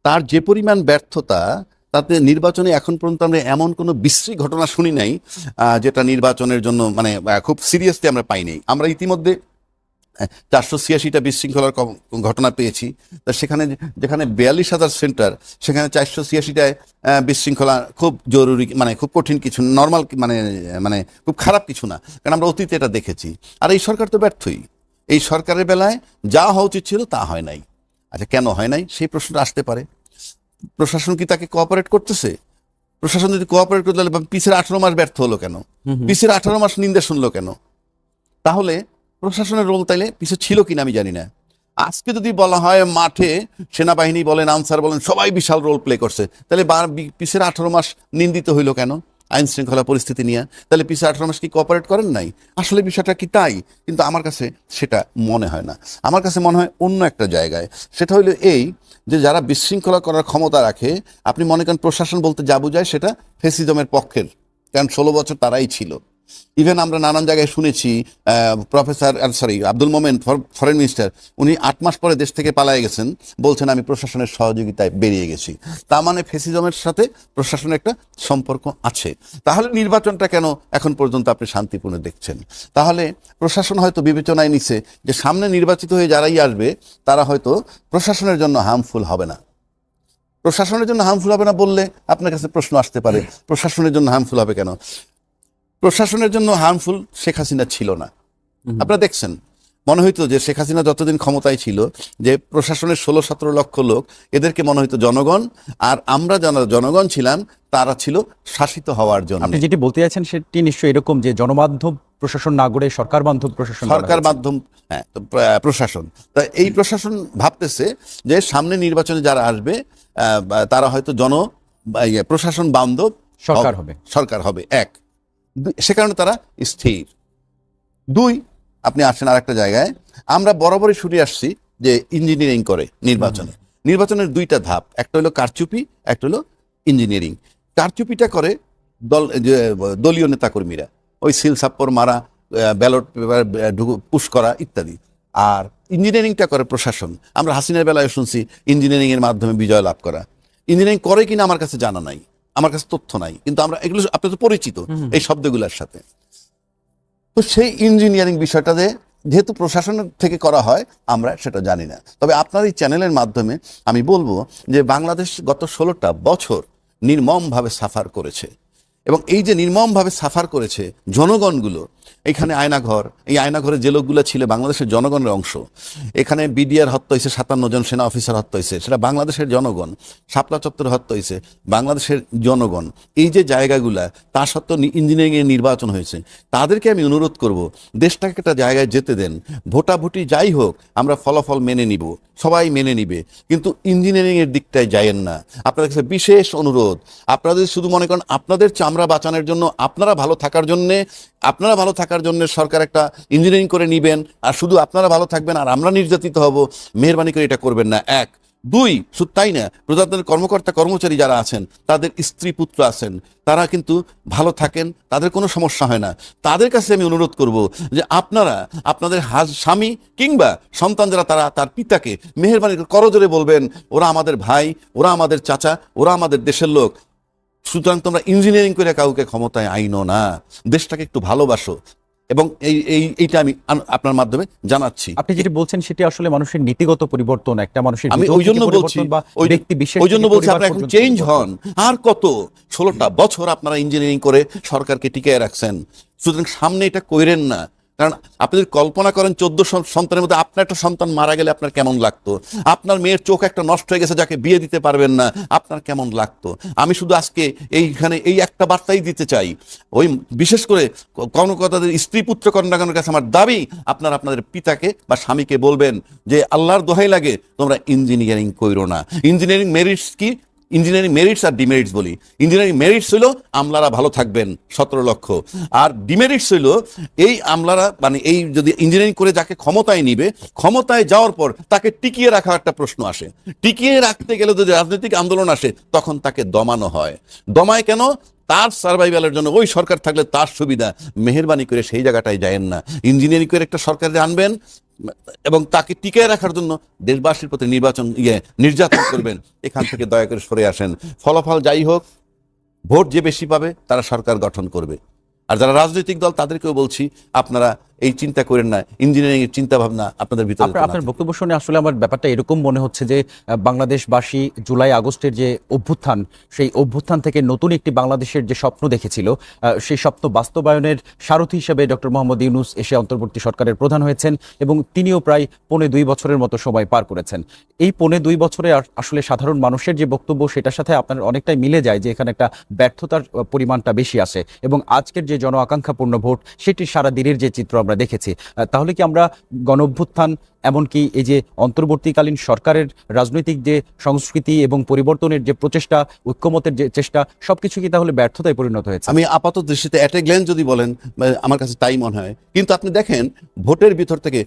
তার যে পরিমাণ ব্যর্থতা, তাতে নির্বাচনে এখন পর্যন্ত আমরা এমন কোনো বিশ্রী ঘটনা শুনি নাই যেটা নির্বাচনের জন্য মানে খুব সিরিয়াসলি আমরা পাই নাই। আমরা ইতিমধ্যে 486টা বিশৃঙ্খলার ঘটনা পেয়েছি। তা সেখানে যেখানে 42,000 সেন্টার, সেখানে 486টায় বিশৃঙ্খলা খুব জরুরি, মানে খুব কঠিন কিছু, নর্মাল মানে মানে খুব খারাপ কিছু না, কারণ আমরা অতীতে এটা দেখেছি। আর এই সরকার তো ব্যর্থই। এই সরকারের বেলায় যা হওয়া উচিত ছিল তা হয় নাই। আচ্ছা, কেন হয় নাই সেই প্রশ্নটা আসতে পারে। প্রশাসন কি তাকে কোঅপারেট করতেছে? প্রশাসন যদি কোঅপারেট করতে, তাহলে পিছের 18 মাস ব্যর্থ হলো কেন? পিছের 18 মাস নিন্দা শুনলো কেন? তাহলে প্রশাসনের রোল তাইলে পিছু ছিল কিনা আমি জানি না। আজকে যদি বলা হয় মাঠে সেনাবাহিনী বলেন, আনসার বলেন, সবাই বিশাল রোল প্লে করছে, তাহলে পিছের 18 মাস নিন্দিত হইল কেন আইন শৃঙ্খলা পরিস্থিতি নিয়ে? তাহলে পিছিয়ে 18 মাস কি কোঅপারেট করেন নাই? আসলে বিষয়টা কি তাই? কিন্তু আমার কাছে সেটা মনে হয় না। আমার কাছে মনে হয় অন্য একটা জায়গায়। সেটা হইলো এই যে যারা বিশৃঙ্খলা করার ক্ষমতা রাখে, আপনি মনে করেন প্রশাসন বলতে যা বুঝায় সেটা ফেসিজমের পক্ষের, কারণ 16 বছর তারাই ছিল। ইভেন আমরা নানান জায়গায় শুনেছি আব্দুল মোমেন, ফরেন মিনিস্টার, উনি 8 মাস পরে দেশ থেকে পালায়ে গেছেন, বলছেন আমি প্রশাসনের সহযোগিতায় বেরিয়ে গেছি। তার মানে ফেসিজমের সাথে প্রশাসনের একটা সম্পর্ক আছে। তাহলে নির্বাচনটা কেন এখন পর্যন্ত আপনি শান্তিপূর্ণ দেখছেন? তাহলে প্রশাসন হয়তো বিবেচনায় নিছে যে সামনে নির্বাচিত হয়ে যারাই আসবে তারা হয়তো প্রশাসনের জন্য হার্মফুল হবে না। প্রশাসনের জন্য হার্মফুল হবে না বললে আপনার কাছে প্রশ্ন আসতে পারে, প্রশাসনের জন্য হার্মফুল হবে কেন? প্রশাসনের জন্য হার্মফুল শেখ হাসিনা ছিল না। আপনারা দেখছেন, মনে হইতো যে শেখ হাসিনা যতদিন ক্ষমতায় ছিল, যে প্রশাসনের 16-17 লক্ষ লোক, এদেরকে মনে হইতো জনগণ, আর আমরা যারা জনগণ ছিলাম তারা ছিল শাসিত হওয়ার জন্য। আপনি যেটি বলতে চাচ্ছেন সেটি নিশ্চয়ই এরকম যে জনবান্ধব প্রশাসন না গড়ে সরকার বান্ধব প্রশাসন, সরকার মাধ্যম, হ্যাঁ, প্রশাসন। তা এই প্রশাসন ভাবতেছে যে সামনে নির্বাচনে যারা আসবে তারা হয়তো প্রশাসন বান্ধব সরকার হবে। এক, সে কারণে তারা স্থির। দুই, আপনি আসেন আর একটা জায়গায়, আমরা বরাবরই শুনে আসছি যে ইঞ্জিনিয়ারিং করে নির্বাচনের দুইটা ধাপ, একটা হলো কারচুপি, একটা হলো ইঞ্জিনিয়ারিং। কারচুপিটা করে দলীয় নেতাকর্মীরা, ওই সিল সাপ্পর মারা, ব্যালট পেপার পুশ করা ইত্যাদি। আর ইঞ্জিনিয়ারিংটা করে প্রশাসন। আমরা হাসিনার বেলায় শুনছি ইঞ্জিনিয়ারিং এর মাধ্যমে বিজয় লাভ করা। ইঞ্জিনিয়ারিং করে কিনা আমার কাছে জানা নাই, আমার কাছে তথ্য নাই, কিন্তু আমরা এগুলো আপনি তো পরিচিত এই শব্দগুলোর সাথে। তো সেই ইঞ্জিনিয়ারিং বিষয়টা যেহেতু প্রশাসন থেকে করা হয়, আমরা সেটা জানি না। তবে আপনার এই চ্যানেলের মাধ্যমে আমি বলবো যে বাংলাদেশ গত 16টা বছর নির্মমভাবে সাফার করেছে, এবং এই যে নির্মমভাবে সাফার করেছে জনগণগুলো, এখানে আয়নাঘর, এই আয়নাঘরে যে লোকগুলো ছিল বাংলাদেশের জনগণের অংশ। এখানে বিডিআর হত্যা হয়েছে, 57 জন সেনা অফিসার হত্যা হয়েছে, সেটা বাংলাদেশের জনগণ। শাপলা চত্বর হত্যা হয়েছে, বাংলাদেশের জনগণ। এই যে জায়গাগুলা, তা সত্ত্বেও ইঞ্জিনিয়ারিংয়ের নির্বাচন হয়েছে। তাদেরকে আমি অনুরোধ করব, দেশটাকে একটা জায়গায় যেতে দেন। ভোটাভুটি যাই হোক, আমরা ফলাফল মেনে নিব, সবাই মেনে নিবে, কিন্তু ইঞ্জিনিয়ারিংয়ের দিকটায় যায়েন না। আপনাদের কাছে বিশেষ অনুরোধ, আপনারা যদি শুধু মনে করেন আপনাদের চামড়া বাঁচানোর জন্য, আপনারা ভালো থাকার জন্য সরকার একটা ইঞ্জিনিয়ারিং করে নিবেন, আর শুধু আপনারা ভালো থাকবেন আর আমরা নির্যাতিত হব, মেহরবানি করে এটা করবেন না। এক। দুই, শুধু তাই না, প্রজাতন্ত্রের কর্মকর্তা কর্মচারী যারা আছেন, তাদের স্ত্রী পুত্র আছেন, তারা কিন্তু ভালো থাকেন, তাদের কোনো সমস্যা হয় না। তাদের কাছে আমি অনুরোধ করব যে আপনারা আপনাদের স্বামী কিংবা সন্তান যারা, তার পিতাকে মেহরবানি করজোরে বলবেন, ওরা আমাদের ভাই, ওরা আমাদের চাচা, ওরা আমাদের দেশের লোক। সুতরাং তোমরা ইঞ্জিনিয়ারিং করে কাউকে ক্ষমতায় আইনো না, দেশটাকে একটু ভালোবাসো। এবং এইটা আমি আপনার মাধ্যমে জানাচ্ছি। আপনি যেটি বলছেন সেটি আসলে মানুষের নীতিগত পরিবর্তন, একটা মানুষের, আমি ওই জন্য বলছি আপনারা এখন চেঞ্জ হন। আর কত 16টা বছর আপনারা ইঞ্জিনিয়ারিং করে সরকারকে টিকিয়ে রাখছেন, সুতরাং সামনে এটা কইরেন না। কারণ আপনি যদি কল্পনা করেন 14 সন্তানের মধ্যে আপনার একটা সন্তান মারা গেলে আপনার কেমন লাগতো, আপনার মেয়ের চোখ একটা নষ্ট হয়ে গেছে যাকে বিয়ে দিতে পারবেন না, আপনার কেমন লাগতো। আমি শুধু আজকে এইখানে এই একটা বার্তাই দিতে চাই, ওই বিশেষ করে কর্মকর্তাদের স্ত্রী পুত্র কন্যাগণের কাছে আমার দাবি, আপনারা আপনাদের পিতাকে বা স্বামীকে বলবেন যে আল্লাহর দোহাই লাগে তোমরা ইঞ্জিনিয়ারিং কইরো না। ইঞ্জিনিয়ারিং মেরিটস কি? ইঞ্জিনিয়ারিং মেরিটস আর ডিমেরিটস বলি। ইঞ্জিনিয়ারিং মেরিটস হইল আমলারা ভালো থাকবেন 17 লক্ষ, আর ডিমেরিটস হইল এই আমলারা, মানে এই যদি ইঞ্জিনিয়ারিং করে যাকে ক্ষমতায় নিবে, ক্ষমতায় যাওয়ার পর তাকে টিকিয়ে রাখা একটা প্রশ্ন আসে। টিকিয়ে রাখতে গেলে যদি রাজনৈতিক আন্দোলন আসে, তখন তাকে দমানো হয়। দমায় কেন? তার সার্ভাইভালের জন্য ওই সরকার থাকলে তার সুবিধা। মেহরবানি করে সেই জায়গাটায় যায়েন না। ইঞ্জিনিয়ারিং করে একটা সরকারে আনবেন, এবং তাকে টিকিয়ে রাখার জন্য দেশবাসীর প্রতি নির্যাতন করবেন, এখান থেকে দয়া করে সরে আসেন। ফলাফল যাই হোক, ভোট যে বেশি পাবে তারা সরকার গঠন করবে। আর যারা রাজনৈতিক দল তাদেরকেও বলছি, আপনারা এই চিন্তা করেন না, ইঞ্জিনিয়ারিং এর চিন্তা ভাবনা আপনাদের ভিতরে। আপনার বক্তব্য শুনে আসলে আমার ব্যাপারটা এরকম মনে হচ্ছে যে বাংলাদেশবাসী জুলাই আগস্টের যে অভ্যুত্থান, সেই অভ্যুত্থান থেকে নতুন একটি বাংলাদেশের যে স্বপ্ন দেখেছিল, সেই স্বপ্ন বাস্তবায়নের সারথি হিসেবে ডক্টর মোহাম্মদ ইউনূস এসে অন্তর্বর্তী সরকারের প্রধান হয়েছেন এবং তিনিও প্রায় 2.25 বছরের মতো সময় পার করেছেন। এই 2.25 বছরে আসলে সাধারণ মানুষের যে বক্তব্য, সেটার সাথে আপনার অনেকটাই মিলে যায় যে এখানে একটা ব্যর্থতার পরিমাণটা বেশি আসে এবং আজকের যে জন আকাঙ্ক্ষাপূর্ণ ভোট, সেটি সারা দিনের যে চিত্র আমরা দেখেছি। তাহলে কি আমরা গণঅভ্যুত্থান, এমনকি এই যে অন্তর্বর্তীকালীন সরকারের রাজনৈতিক যে সংস্কৃতি এবং পরিবর্তনের যে প্রচেষ্টা, ঐক্যমতের যে চেষ্টা, সবকিছু কি তাহলে ব্যর্থতায় পরিণত হয়েছে? আমি আপাত দৃষ্টিতে এট এ গ্ল্যান্স যদি বলেন, আমার কাছে তাই মনে হয়। কিন্তু আপনি দেখেন, ভোটের ভিতর থেকে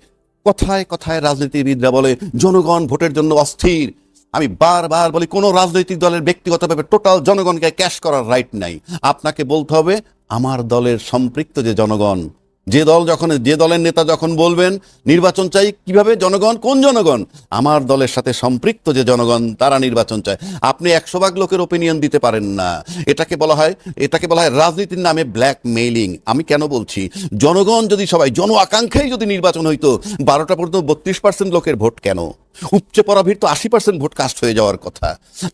কথায় কথায় রাজনীতিবিদরা বলে জনগণ ভোটের জন্য অস্থির। আমি বারবার বলি, কোনো রাজনৈতিক দলের ব্যক্তিগতভাবে টোটাল জনগণকে ক্যাশ করার রাইট নাই। আপনাকে বলতে হবে আমার দলের সম্পৃক্ত যে জনগণ, যে দলের নেতা যখন বলবেন নির্বাচন চাই, কিভাবে জনগণ, কোন জনগণ? আমার দলের সাথে সম্পৃক্ত যে জনগণ, তারা নির্বাচন চায়। আপনি 100 ভাগ লোকের ওপিনিয়ন দিতে পারেন না। এটাকে বলা হয় রাজনীতির নামে ব্ল্যাকমেইলিং। আমি কেন বলছি, জনগণ যদি সবাই জন আকাঙ্ক্ষায় যদি নির্বাচন হইতো, 12টা পর্যন্ত 32% লোকের ভোট কেন? উপচে পড়া ভিড় তো 80% ভোট কাস্ট হয়ে যাওয়ার কথা।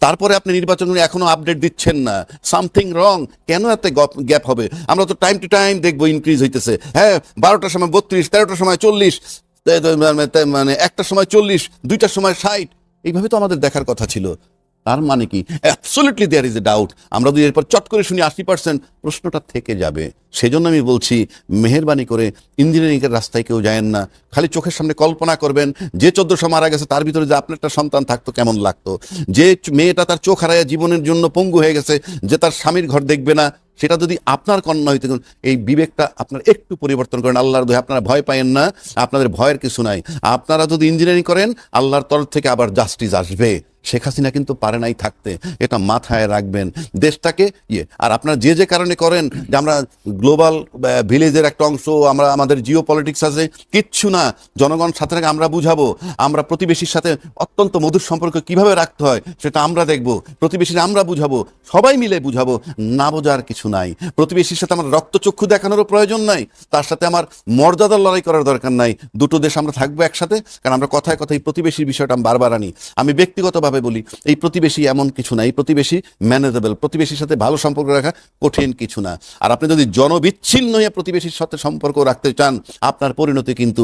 তারপরে আপনি নির্বাচন এখনো আপডেট দিচ্ছেন না, সামথিং রং। কেন এত গ্যাপ হবে? আমরা তো টাইম টু টাইম দেখবো ইনক্রিজ হইতেছে। হ্যাঁ, 12টার সময় 32, 13টার সময় 40, মানে 1টার সময় 40, 2টার সময় 60। এইভাবে তো আমাদের দেখার কথা ছিল। তার মানে কি? Absolutely there is a doubt. আমরা যদি এরপর চট করে শুনি 80%, প্রশ্নটা থেকে যাবে। সেজন্য আমি বলছি, মেহেরবানি করে ইঞ্জিনিয়ারিংয়ের রাস্তায় কেউ যায়েন না। খালি চোখের সামনে কল্পনা করবেন, যে 1400 মারা গেছে তার ভিতরে যে আপনার একটা সন্তান থাকতো কেমন লাগতো, যে মেয়েটা তার চোখ হারায় জীবনের জন্য পঙ্গু হয়ে গেছে, যে তার স্বামীর ঘর দেখবে না, সেটা যদি আপনার কন্যা হইতে, এই বিবেকটা আপনার একটু পরিবর্তন করেন। আল্লাহর দোহাই, আপনারা ভয় পায়েন না, আপনাদের ভয়ের কিছু নাই। আপনারা যদি ইঞ্জিনিয়ারিং করেন, আল্লাহর তরফ থেকে আবার জাস্টিস আসবে। শেখ হাসিনা কিন্তু পারে নাই থাকতে, এটা মাথায় রাখবেন। দেশটাকে আর আপনারা যে কারণে করেন, যে আমরা গ্লোবাল ভিলেজের একটা অংশ, আমরা আমাদের জিও পলিটিক্স আছে, কিচ্ছু না। জনগণ সাথে থেকে আমরা বুঝাবো, আমরা প্রতিবেশীর সাথে অত্যন্ত মধুর সম্পর্ক কিভাবে রাখতে হয় সেটা আমরা দেখব। প্রতিবেশীরা আমরা বুঝাবো, সবাই মিলে বুঝাবো। না বোঝার কিছু নাই। প্রতিবেশীর সাথে আমার রক্তচক্ষু দেখানোরও প্রয়োজন নাই, তার সাথে আমার মর্যাদার লড়াই করার দরকার নাই। দুটো দেশ আমরা থাকবো একসাথে। কারণ আমরা কথায় কথায় প্রতিবেশীর বিষয়টা আমি বারবার আনি। আমি ব্যক্তিগতভাবে বলি, এই প্রতিবেশী এমন কিছু না, এই প্রতিবেশী ম্যানেজেবল। প্রতিবেশীর সাথে ভালো সম্পর্ক রাখা কঠিন কিছু না। আর আপনি যদি জনবিচ্ছিন্ন হয়ে প্রতিবেশীর সাথে সম্পর্ক রাখতে চান, আপনার পরিণতি কিন্তু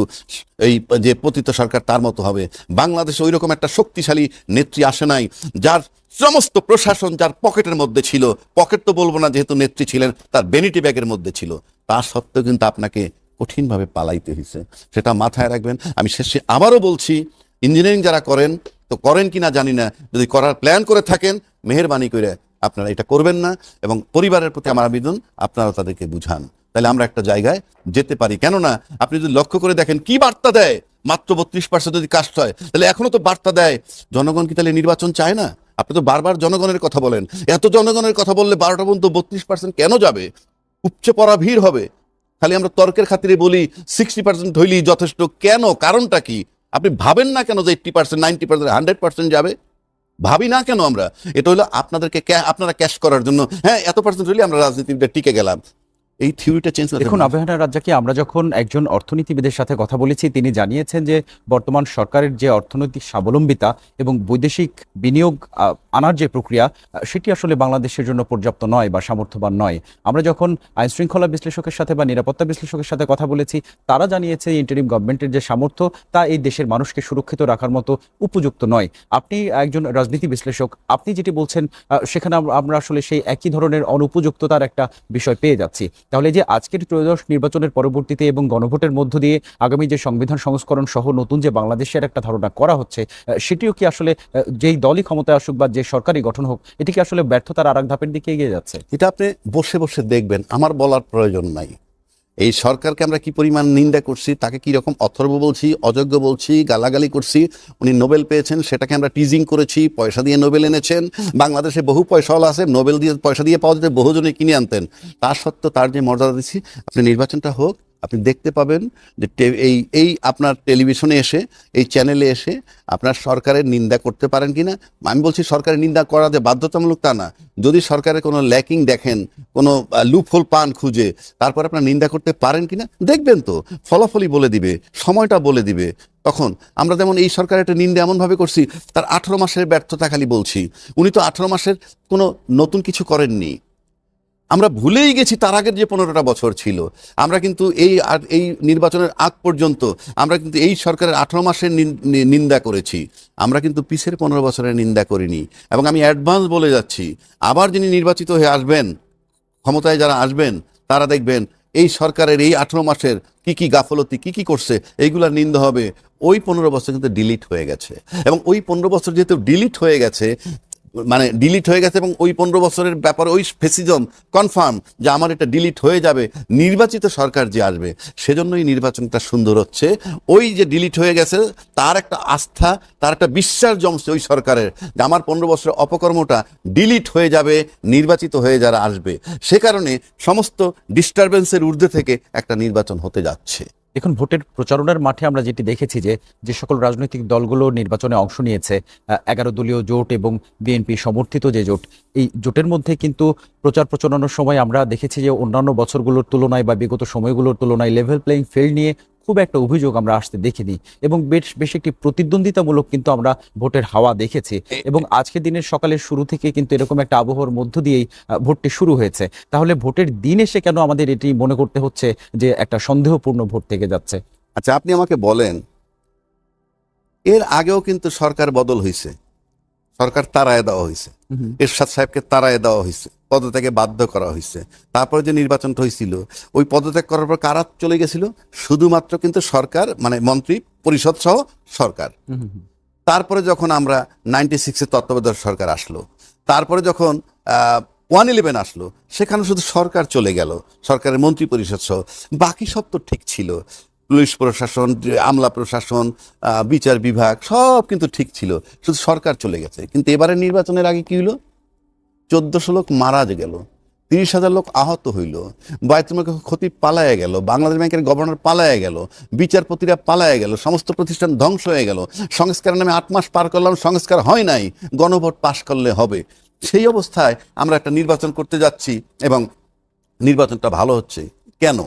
এই যে পতিত সরকার তার মতো হবে। বাংলাদেশে ওই রকম একটা শক্তিশালী নেত্রী আসে নাই, যার সমস্ত প্রশাসন যার পকেটের মধ্যে ছিল। পকেট তো বলবো না, যেহেতু নেত্রী ছিলেন, তার বেনিটি ব্যাগের মধ্যে ছিল। তা সত্ত্বেও কিন্তু আপনাকে কঠিনভাবে পালাইতে হয়েছে, সেটা মাথায় রাখবেন। আমি শেষে আবারও বলছি, ইঞ্জিনিয়ারিং যারা করেন, তো করেন কিনা জানি না, যদি করার প্ল্যান করে থাকেন, মেহেরবানি করে আপনারা এটা করবেন না। এবং পরিবারের প্রতি আমার আবেদন, আপনারা তাদেরকে বুঝান, তাহলে আমরা একটা জায়গায় যেতে পারি। কেননা আপনি যদি লক্ষ্য করে দেখেন কি বার্তা দেয়, মাত্র 32% যদি কাস্ট হয়, তাহলে এখনো তো বার্তা দেয় জনগণ কি তাহলে নির্বাচন চায় না? আপনি তো বারবার জনগণের কথা বলেন। এত জনগণের কথা বললে 12টা পর্যন্ত 32% কেন যাবে? উপচে পড়া ভিড় হবে। খালি আমরা তর্কের খাতিরে বলি 60% হইলেই যথেষ্ট। কেন? কারণটা কি? আপনি ভাবেন না কেন যে 80%, 90%, 100% যাবে? ভাবি না কেন আমরা? এটা হলো আপনারা ক্যাশ করার জন্য। হ্যাঁ, এত পার্সেন্ট হইলে আমরা রাজনীতিতে টিকে গেলাম। এই থিওরিটা চেঞ্জ করতে। দেখুন আবেহানা রাজ্জাকি, আমরা যখন একজন অর্থনীতিবিদের সাথে কথা বলেছি, তিনি জানিয়েছেন যে বর্তমান সরকারের যে অর্থনৈতিক স্বাবলম্বিতা এবং বৈদেশিক বিনিয়োগ আনার যে প্রক্রিয়া, সেটি আসলে বাংলাদেশের জন্য পর্যাপ্ত নয় বা সামর্থ্যবান নয়। আমরা যখন আইন শৃঙ্খলা বিশ্লেষকের সাথে বা নিরাপত্তা বিশ্লেষকের সাথে কথা বলেছি, তারা জানিয়েছে ইন্টারিম গভর্নমেন্টের যে সামর্থ্য, তা এই দেশের মানুষকে সুরক্ষিত রাখার মতো উপযুক্ত নয়। আপনি একজন রাজনীতি বিশ্লেষক, আপনি যেটি বলছেন, সেখানে আমরা আসলে সেই একই ধরনের অনুপযুক্ততার একটা বিষয় পেয়ে যাচ্ছি। তাহলে যে আজকের ত্রয়োদশ নির্বাচনের পরবর্তীতে এবং গণভোটের মধ্য দিয়ে আগামী যে সংবিধান সংস্করণ সহ নতুন যে বাংলাদেশের একটা ধারণা করা হচ্ছে, সেটিও কি আসলে যেই দলই ক্ষমতায় আসুক বা যে সরকারি গঠন হোক, এটি কি আসলে ব্যর্থতার আর এক ধাপের দিকে এগিয়ে যাচ্ছে? এটা আপনি বসে বসে দেখবেন, আমার বলার প্রয়োজন নাই। এই সরকারকে আমরা কি পরিমাণ নিন্দা করছি, তাকে কি রকম অথর্ব বলছি, অযোগ্য বলছি, গালাগালি করছি। উনি নোবেল পেয়েছেন, সেটাকে আমরা টিজিং করেছি, পয়সা দিয়ে নোবেল এনেছেন। বাংলাদেশে বহু পয়সাওয়ালা আছে, নোবেল দিয়ে পয়সা দিয়ে পাওয়া যেতে বহুজনে কিনে আনতেন। তার সত্ত্বেও তার যে মর্যাদা দিচ্ছি, আপনি নির্বাচনটা হোক, আপনি দেখতে পাবেন যে এই আপনার টেলিভিশনে এসে, এই চ্যানেলে এসে আপনার সরকারের নিন্দা করতে পারেন কিনা। আমি বলছি সরকারের নিন্দা করা যে বাধ্যতামূলক তা না, যদি সরকারের কোনো ল্যাকিং দেখেন, কোনো লুপহোল পান খুঁজে, তারপর আপনার নিন্দা করতে পারেন কিনা দেখবেন, তো ফলাফলই বলে দিবে, সময়টা বলে দিবে। তখন আমরা যেমন এই সরকারের একটা নিন্দা এমনভাবে করছি, তার 18 মাসের ব্যর্থতা খালি বলছি। উনি তো 18 মাসের কোনো নতুন কিছু করেননি। আমরা ভুলেই গেছি তার আগের যে 15টা বছর ছিল। আমরা কিন্তু এই নির্বাচনের আগ পর্যন্ত আমরা কিন্তু এই সরকারের 18 মাসের নিন্দা করেছি, আমরা কিন্তু পিছের 15 বছরের নিন্দা করিনি। এবং আমি অ্যাডভান্স বলে যাচ্ছি, আবার যিনি নির্বাচিত হয়ে আসবেন, ক্ষমতায় যারা আসবেন, তারা দেখবেন এই সরকারের এই 18 মাসের কি গাফলতি কি করছে, এইগুলার নিন্দা হবে। ওই 15 বছর কিন্তু ডিলিট হয়ে গেছে, এবং ওই 15 বছর যেহেতু ডিলিট হয়ে গেছে, এবং ওই 15 বছরের ব্যাপারে ওই ফেসিজম কনফার্ম যে আমার এটা ডিলিট হয়ে যাবে নির্বাচিত সরকার যে আসবে, সেজন্যই নির্বাচনটা সুন্দর হচ্ছে। ওই যে ডিলিট হয়ে গেছে তার একটা আস্থা, তার একটা বিশ্বাস জমছে ওই সরকারের যে আমার 15 বছরের অপকর্মটা ডিলিট হয়ে যাবে নির্বাচিত হয়ে যারা আসবে। সে কারণে সমস্ত ডিস্টারবেন্সের ঊর্ধ্বে থেকে একটা নির্বাচন হতে যাচ্ছে। এখন ভোটের প্রচারণার মাঠে আমরা যেটি দেখেছি যে সকল রাজনৈতিক দলগুলো নির্বাচনে অংশ নিয়েছে, 11 দলীয় জোট এবং বিএনপি সমর্থিত যে জোট, এই জোটের মধ্যে কিন্তু প্রচার প্রচারণার সময় আমরা দেখেছি যে অন্যান্য বছরগুলোর তুলনায় বা বিগত সময়গুলোর তুলনায় লেভেল প্লেইং ফিল্ড নিয়ে খুব একটা অভিযোগ আমরা আসতে দেখিনি, এবং বেশ একটি প্রতিদ্বন্দ্বিতামূলক কিন্তু আমরা ভোটের হাওয়া দেখেছি। এবং আজকের দিনের সকালের শুরু থেকে কিন্তু এরকম একটা আবহাওয়ার মধ্য দিয়েই ভোটটি শুরু হয়েছে। তাহলে ভোটের দিন এসে কেন আমাদের এটি মনে করতে হচ্ছে যে একটা সন্দেহপূর্ণ ভোট থেকে যাচ্ছে? আচ্ছা, আপনি আমাকে বলেন, এর আগেও কিন্তু সরকার বদল হয়েছে, সরকার তাড়ায় দেওয়া হয়েছে, এরশাদ সাহেবকে তাড়ায় দেওয়া হয়েছে, পদত্যাগে বাধ্য করা হয়েছে। তারপরে যে নির্বাচনটা হয়েছিল, ওই পদত্যাগ করার পর কারা চলে গেছিল? শুধুমাত্র কিন্তু সরকার, মানে মন্ত্রী পরিষদ সহ সরকার। তারপরে যখন আমরা 96-এ তত্ত্বাবধায়ক সরকার আসলো, তারপরে যখন 111 আসলো, সেখানে শুধু সরকার চলে গেল, সরকারের মন্ত্রী পরিষদ সহ। বাকি সব তো ঠিক ছিল, পুলিশ প্রশাসন, আমলা প্রশাসন, বিচার বিভাগ সব কিন্তু ঠিক ছিল, শুধু সরকার চলে গেছে। কিন্তু এবারে নির্বাচনের আগে কি হলো? 1400 লোক মারা গেল, 30,000 লোক আহত হইল, বায়তুল মালের খতিব পালায়া গেল, বাংলাদেশ ব্যাংকের গভর্নর পালায়া গেল, বিচারপতিরা পালায়া গেল, সমস্ত প্রতিষ্ঠান ধ্বংস হয়ে গেল। সংস্কারের নামে 8 মাস পার করলাম, সংস্কার হয় নাই, গণভোট পাশ করলে হবে। সেই অবস্থায় আমরা একটা নির্বাচন করতে যাচ্ছি, এবং নির্বাচনটা ভালো হচ্ছে কেন?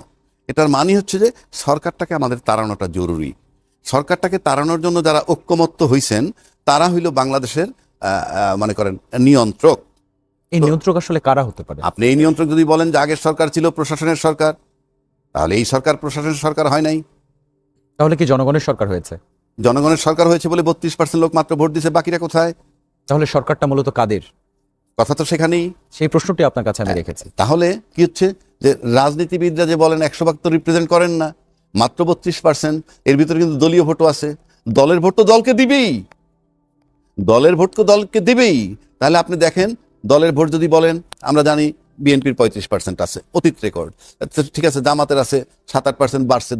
এটার মানে হচ্ছে যে সরকারটাকে আমাদের তাড়ানোটা জরুরি। সরকারটাকে তাড়ানোর জন্য যারা ঐক্যমত্য হইছেন, তারা হইল বাংলাদেশের মনে করেন নিয়ন্ত্রক। এই নিয়ন্ত্রক আসলে কারা হতে পারে? আপনি এই নিয়ন্ত্রক যদি বলেন যে আগের সরকার ছিল প্রশাসনের সরকার, তাহলে এই সরকার প্রশাসনের সরকার হয় নাই। তাহলে কি জনগণের সরকার হয়েছে? জনগণের সরকার হয়েছে বলে 32% লোক মাত্র ভোট দিয়েছে, বাকিরা কোথায়? তাহলে সরকারটা মূলত কাদের? কথা তো সেখানেই। সেই প্রশ্নটি আপনার কাছে আমি রেখেছি। তাহলে কি হচ্ছে যে রাজনীতিবিদরা যে বলেন 100 ভাগ তো রিপ্রেজেন্ট করেন না, মাত্র 32%। এর ভিতরে কিন্তু দলীয় ভোটও আছে, দলের ভোট তো দলকে দিবেই, দলের ভোট তো দলকে দিবেই। তাহলে আপনি দেখেন, দলের ভোট যদি বলেন, আমরা জানি বিএনপির 35% আছে, অতীত রেকর্ড। ঠিক আছে, জামাতের আছে 7-8%, বাড়ছে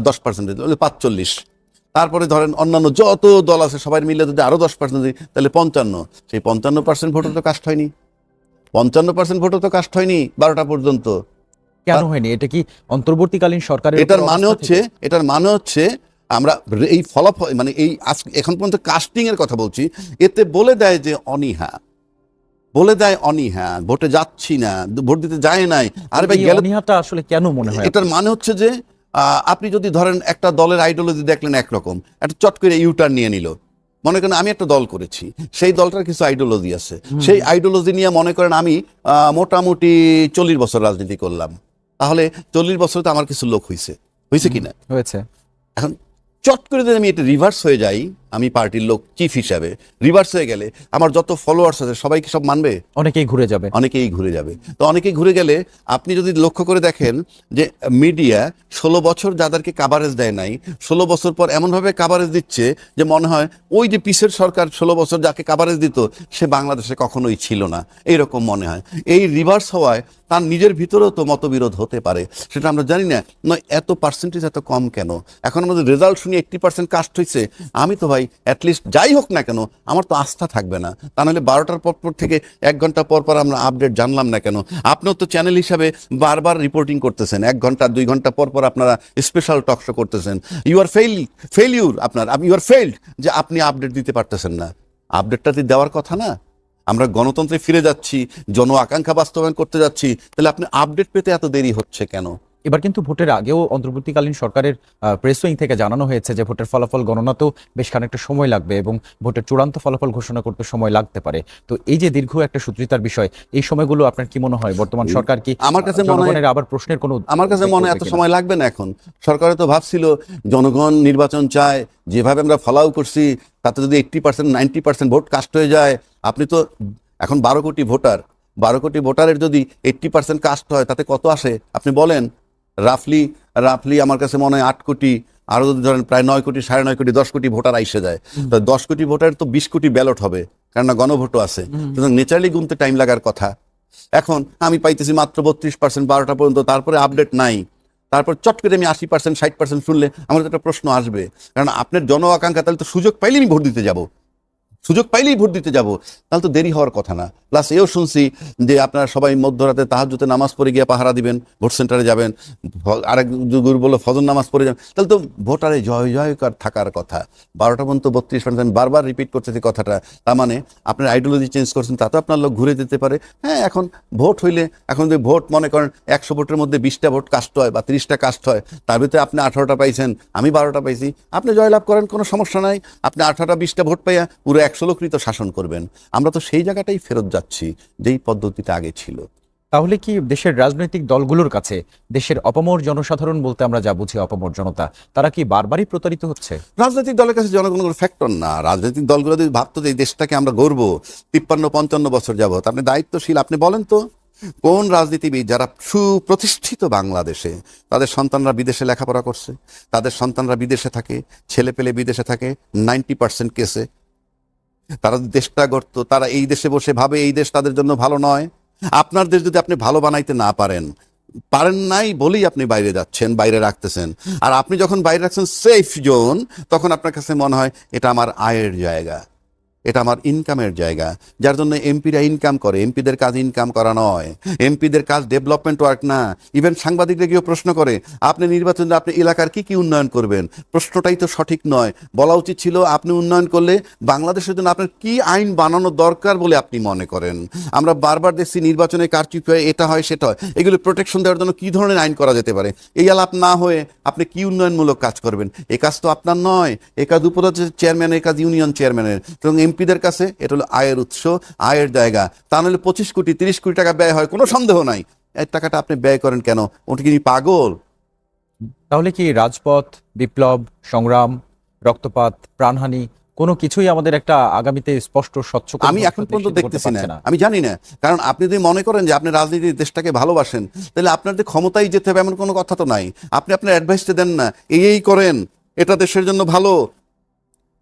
10%, 45। তারপরে ধরেন অন্যান্য যত দল আছে সবাই মিলে যদি আরো 10% দিই, তাহলে 55। সেই 55% ভোটও তো কাস্ট হয়নি, 55% ভোটও তো কাস্ট হয়নি 12টা পর্যন্ত। কেন হয়নি? এটা কি অন্তর্বর্তীকালীন সরকারের? এটার মানে হচ্ছে আমরা এই ফলাফল, মানে এই এখন পর্যন্ত কাস্টিং এর কথা বলছি, এতে বলে দেয় যে অনীহা, ভোটে যাচ্ছি না, ভোট দিতে যায় নাই। আরে ভাই, অনীহাটা আসলে কেন মনে হয়? এটার মানে হচ্ছে যে আপনি যদি ধরেন একটা দলের আইডিওলজি দেখলেন একরকম, একটা চট করে ইউটার্ন নিয়ে নিল। মনে করেন আমি একটা দল করেছি, সেই দলটার কিছু আইডিওলজি আছে, সেই আইডিওলজি নিয়ে মনে করেন আমি মোটামুটি 40 বছর রাজনীতি করলাম, তাহলে 40 বছরে তো আমার কিছু লোক হয়েছে কিনা? হয়েছে। এখন চট করে যদি আমি এটা রিভার্স হয়ে যাই, আমি পার্টির লোক চিফ হিসাবে রিভার্স হয়ে গেলে আমার যত ফলোয়ার্স আছে সবাই কি সব মানবে? অনেকেই ঘুরে যাবে। তো অনেকেই ঘুরে গেলে আপনি যদি লক্ষ্য করে দেখেন যে মিডিয়া 16 বছর যাদেরকে কাভারেজ দেয় নাই, 16 বছর পর এমনভাবে কাভারেজ দিচ্ছে যে মনে হয় ওই যে পিসের সরকার 16 বছর যাকে কাভারেজ দিত সে বাংলাদেশে কখনোই ছিল না, এইরকম মনে হয়। এই রিভার্স হওয়ায় তার নিজের ভিতরেও তো মতবিরোধ হতে পারে, সেটা আমরা জানি না। নয় এত পার্সেন্টেজ এত কম কেন? এখন আমাদের রেজাল্ট শুনি 80% কাস্ট হয়েছে। আমি তো ভাই অ্যাটলিস্ট যাই হোক না কেন আমার তো আস্থা থাকবে না। তা নাহলে 12টার পর থেকে 1 ঘন্টা পর পর আমরা আপডেট জানলাম না কেন? আপনিও তো চ্যানেল হিসাবে বারবার রিপোর্টিং করতেছেন, 1 ঘন্টা 2 ঘন্টা পর পর আপনারা স্পেশাল টক শো করতেছেন। You are failure, you are failed যে আপনি আপডেট দিতে পারতেছেন না। আপডেটটা দেওয়ার কথা না? আমরা গণতন্ত্রে ফিরে যাচ্ছি, জন আকাঙ্ক্ষা বাস্তবায়ন করতে যাচ্ছি, তাহলে আপনি আপডেট পেতে এত দেরি হচ্ছে কেন? এবার কিন্তু ভোটের আগেও অন্তর্বর্তীকালীন সরকারের প্রেস উইং থেকে জানানো হয়েছে যে ভোটের ফলাফল গণনাতেও বেশ খানিকটা সময় লাগবে এবং ভোটের চূড়ান্ত ফলাফল ঘোষণা করতে সময় লাগতে পারে। তো এই যে দীর্ঘ একটা সূত্রিতার বিষয়, এই সময়গুলো আপনার কি মনে হয় বর্তমান সরকার কি আমার কাছে মনে হয় জনগণের আবার প্রশ্নের কোনো আমার কাছে মনে হয় এত সময় লাগবে না। এখন সরকারে তো ভাবছিল জনগণ নির্বাচন চায়, যেভাবে আমরা ফলাও করছি তাতে যদি 80% 90% ভোট কাস্ট হয়ে যায়, আপনি তো এখন 12 কোটি ভোটার, 12 কোটি ভোটারের যদি 80% কাস্ট হয় তাতে কত আসে আপনি বলেন? রাফলি আমার কাছে মনে হয় 8 কোটি, আরো যদি ধরেন প্রায় 9 কোটি, 9.5 কোটি, 10 কোটি ভোটার আইসে যায়। তো 10 কোটি ভোটারের তো 20 কোটি ব্যালট হবে, কারণ না গণভোটও আছে, সুতরাং নেচারালি গুনতে টাইম লাগার কথা। এখন আমি পাইতেছি মাত্র 32%, 12টা পর্যন্ত, তারপরে আপডেট নাই। তারপর চট করে আমি 80% 60% শুনলে আমার তো একটা প্রশ্ন আসবে, কারণ আপনার জন আকাঙ্ক্ষা, তাহলে তো সুযোগ পাইলেই আমি ভোট দিতে যাব, তাহলে তো দেরি হওয়ার কথা না। প্লাস এও শুনছি যে আপনারা সবাই মধ্যরাতে তাহাজ্জুদে নামাজ পড়ে গিয়ে পাহারা দিবেন, ভোট সেন্টারে যাবেন, আরেক গুরু বললো ফজর নামাজ পড়ে যাবেন, তাহলে তো ভোটারে জয় জয়কার থাকার কথা। 12টা পর্যন্ত 32%, আমি বারবার রিপিট করতেছি কথাটা। তার মানে আপনার আইডিওলজি চেঞ্জ করছেন, তাতে আপনার লোক ঘুরে যেতে পারে। হ্যাঁ, এখন ভোট হইলে, এখন যদি ভোট মনে করেন 100 ভোটের মধ্যে 20টা ভোট কাস্ট হয় বা 30টা কাস্ট হয়, তার ভিতরে আপনি 18টা পাইছেন, আমি 12টা পাইছি, আপনি জয়লাভ করেন, কোনো সমস্যা নাই। আপনি 18টা 20টা ভোট পাইয়া পুরো 100 লোকই তো শাসন করবেন। আমরা তো সেই জায়গাটাই ফেরত যাচ্ছি যেই পদ্ধতিটা আগে ছিল। তাহলে কি দেশের রাজনৈতিক দলগুলোর কাছে দেশের অপামর জনসাধারণ বলতে আমরা যা বুঝি অপামর জনতা, তারা কি বারবারই প্রতারিত হচ্ছে? রাজনৈতিক দলের কাছে জনগণ কোনো ফ্যাক্টর না। রাজনৈতিক দলগুলো যদি ভাবতো যে এই দেশটাকে আমরা গড়ব 53-55 বছর যাবত, আপনি দায়িত্বশীল, আপনি বলেন তো কোন রাজনীতিবিদ যারা সুপ্রতিষ্ঠিত বাংলাদেশে, তাদের সন্তানরা বিদেশে লেখাপড়া করছে, তাদের সন্তানরা বিদেশে থাকে, ছেলে পেলে বিদেশে থাকে, 90% কেসে তারা দেশটা গড়তো, তারা এই দেশে বসে ভাবে এই দেশ তাদের জন্য ভালো নয়। আপনার দেশ যদি আপনি ভালো বানাইতে না পারেন নাই বলেই আপনি বাইরে যাচ্ছেন, বাইরে রাখতেছেন। আর আপনি যখন বাইরে রাখছেন সেফ জোন, তখন আপনার কাছে মনে হয় এটা আমার আয়ের জায়গা, এটা আমার ইনকামের জায়গা, যার জন্য এমপিরা ইনকাম করে। এমপিদের কাজ ইনকাম করা নয়, এমপিদের কাজ ডেভেলপমেন্ট ওয়ার্ক না। ইভেন সাংবাদিকরা গিয়েও প্রশ্ন করে আপনি নির্বাচনে আপনি এলাকার কি উন্নয়ন করবেন, প্রশ্নটাই তো সঠিক নয়। বলা উচিত ছিল আপনি উন্নয়ন করলে বাংলাদেশের জন্য আপনার কি আইন বানানো দরকার বলে আপনি মনে করেন। আমরা বারবার দেখছি নির্বাচনে কারচুপি হয়, এটা হয় সেটা হয়, এগুলো প্রোটেকশন দেওয়ার জন্য কি ধরনের আইন করা যেতে পারে। এই আলাপ না হয়ে আপনি কি উন্নয়নমূলক কাজ করবেন? এ কাজ তো আপনার নয়, এ কাজ উপজেলা চেয়ারম্যানের, এ কাজ ইউনিয়ন চেয়ারম্যানের। এবং এমপিদের কাছে এটা হলো আয়ের উৎস, আয়ের জায়গা। তা নাহলে 25 কোটি 30 কোটি টাকা ব্যয় হয়, কোনো সন্দেহ নাই। এই টাকাটা আপনি ব্যয় করেন কেন? ওটা কি পাগল? তাহলে কি রাজপথ, বিপ্লব, সংগ্রাম, রক্তপাত, প্রাণহানি কোনো কিছুই আমাদের একটা আগামীতে স্পষ্ট স্বচ্ছ আমি এখন পর্যন্ত দেখতেছি না, আমি জানি না। কারণ আপনি যদি মনে করেন যে আপনি রাজনীতি দেশটাকে ভালোবাসেন, তাহলে আপনার যে ক্ষমতায় যেতে হবে এমন কোনো কথা তো নাই। আপনি আপনার অ্যাডভাইসটা দেন না, এই করেন, এটা দেশের জন্য ভালো।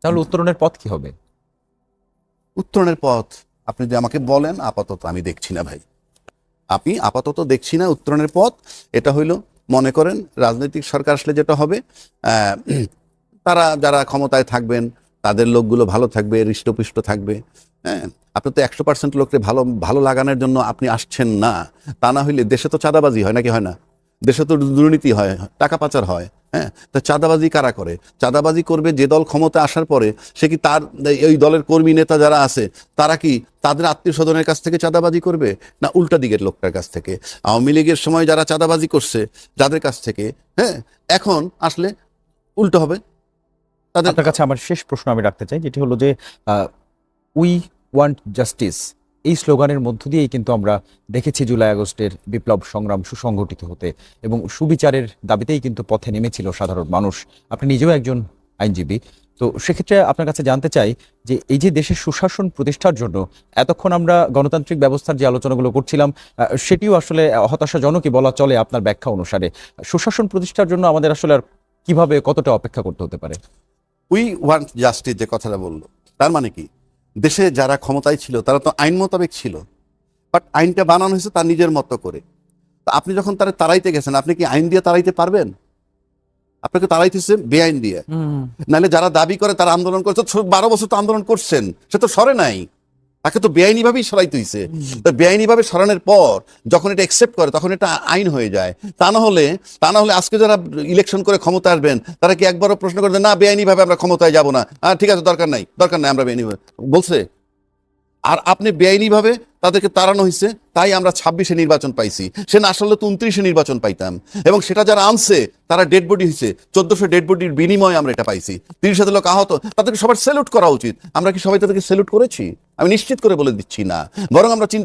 তাহলে উত্তরণের পথ কি হবে? উত্তরণের পথ আপনি যদি আমাকে বলেন, আপাতত আমি দেখছি না ভাই, আপাতত দেখছি না উত্তরণের পথ। এটা হইল, মনে করেন রাজনৈতিক সরকার আসলে যেটা হবে, তারা যারা ক্ষমতায় থাকবেন তাদের লোকগুলো ভালো থাকবে, হৃষ্টপুষ্ট থাকবে। হ্যাঁ, আপনি তো 100% লোককে ভালো লাগানোর জন্য আপনি আসছেন না। তা না হইলে দেশে তো চাঁদাবাজি হয় নাকি হয় না? দেশে তো দুর্নীতি হয়, টাকা পাচার হয়। হ্যাঁ, তো চাঁদাবাজি কারা করে? চাঁদাবাজি করবে যে দল ক্ষমতা আসার পরে। সে কি তার ওই দলের কর্মী নেতা যারা আছে তারা কি তাদের আত্মীয় স্বজনের কাছ থেকে চাঁদাবাজি করবে, না উল্টা দিকের লোকটার কাছ থেকে? আওয়ামী লীগের সময় যারা চাঁদাবাজি করছে যাদের কাছ থেকে, হ্যাঁ, এখন আসলে উল্টো হবে তাদের। আপনার কাছে আমার শেষ প্রশ্ন আমি রাখতে চাই, যেটি হলো যে উই ওয়ান্ট জাস্টিস, এই স্লোগানের মধ্য দিয়েই কিন্তু আমরা দেখেছি জুলাই আগস্টের বিপ্লব সংগ্রাম সুসংগঠিত হতে এবং সুবিচারের দাবিতেই কিন্তু পথে নেমেছিল সাধারণ মানুষ। আপনি নিজেও একজন আইনজীবী, তো সেক্ষেত্রে আপনার কাছে জানতে চাই যে এই যে দেশের সুশাসন প্রতিষ্ঠার জন্য এতক্ষণ আমরা গণতান্ত্রিক ব্যবস্থার যে আলোচনাগুলো করছিলাম, সেটিও আসলে হতাশাজনকই বলা চলে আপনার ব্যাখ্যা অনুসারে। সুশাসন প্রতিষ্ঠার জন্য আমাদের আসলে আর কিভাবে কতটা অপেক্ষা করতে হতে পারে? উই ওয়ান্ট জাস্টিস যে কথাটা বললো, তার মানে কি দেশে যারা ক্ষমতায় ছিল তারা তো আইন মোতাবেক ছিল, বাট আইনটা বানানো হয়েছে তার নিজের মতো করে। তো আপনি যখন তারা তাড়াইতে গেছেন, আপনি কি আইন দিয়ে তাড়াইতে পারবেন? আপনাকে তাড়াইতেছে বেআইন দিয়ে। নাহলে যারা দাবি করে তারা আন্দোলন করছে, 12 বছর তো আন্দোলন করছেন, সে তো সরে নাই, তাকে তো বেআইনি ভাবেই সরাইতে হইছে। তো বেআইনি ভাবে সরানোর পর যখন এটা একসেপ্ট করে তখন এটা আইন হয়ে যায়। তা না হলে আজকে যারা ইলেকশন করে ক্ষমতা আসবেন তারা কি একবারও প্রশ্ন করে না বেআইনি ভাবে আমরা ক্ষমতায় যাব না, ঠিক আছে দরকার নাই আমরা বেআইনি বলছে? আর আপনি বেআইনি ভাবে তাদেরকে তাড়ানো হয়েছে, তাই আমরা 26-এ নির্বাচন পাইছি। সে না আসলে তো 29-এ নির্বাচন পাইতাম। এবং সেটা যারা আনছে তারা ডেড বডি হয়েছে, 1400 ডেড বডির বিনিময়ে আমরা এটা পাইছি। 30,000 লোক আহত, তাদেরকে সবার স্যালুট করা উচিত। আমরা কি সবাই তাদেরকে স্যালুট করেছি? আমি নিশ্চিত করে বলে দিচ্ছি না, বরং আমরা চিন্তা